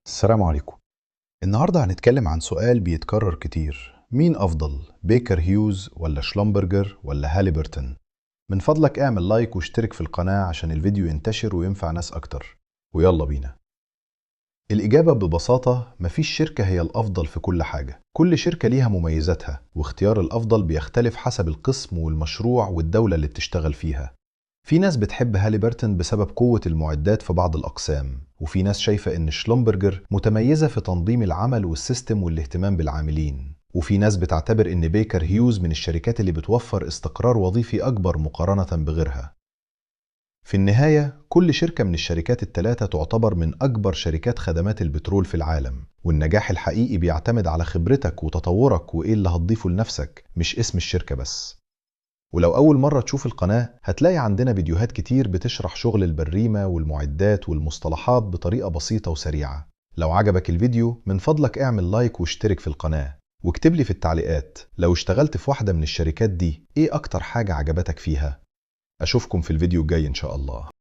السلام عليكم. النهاردة هنتكلم عن سؤال بيتكرر كتير، مين أفضل؟ بيكر هيوز ولا شلومبرجر ولا هاليبرتون؟ من فضلك اعمل لايك واشترك في القناة عشان الفيديو ينتشر وينفع ناس أكتر. ويلا بينا. الإجابة ببساطة مفيش شركة هي الأفضل في كل حاجة، كل شركة ليها مميزاتها، واختيار الأفضل بيختلف حسب القسم والمشروع والدولة اللي بتشتغل فيها. في ناس بتحب هاليبرتون بسبب قوة المعدات في بعض الأقسام، وفي ناس شايفة إن شلومبرجر متميزة في تنظيم العمل والسيستم والاهتمام بالعاملين، وفي ناس بتعتبر إن بيكر هيوز من الشركات اللي بتوفر استقرار وظيفي أكبر مقارنة بغيرها. في النهاية كل شركة من الشركات الثلاثة تعتبر من أكبر شركات خدمات البترول في العالم، والنجاح الحقيقي بيعتمد على خبرتك وتطورك وإيه اللي هتضيفه لنفسك، مش اسم الشركة بس. ولو أول مرة تشوف القناة هتلاقي عندنا فيديوهات كتير بتشرح شغل البريمة والمعدات والمصطلحات بطريقة بسيطة وسريعة. لو عجبك الفيديو من فضلك اعمل لايك واشترك في القناة، واكتب لي في التعليقات لو اشتغلت في واحدة من الشركات دي ايه أكتر حاجة عجبتك فيها. أشوفكم في الفيديو الجاي إن شاء الله.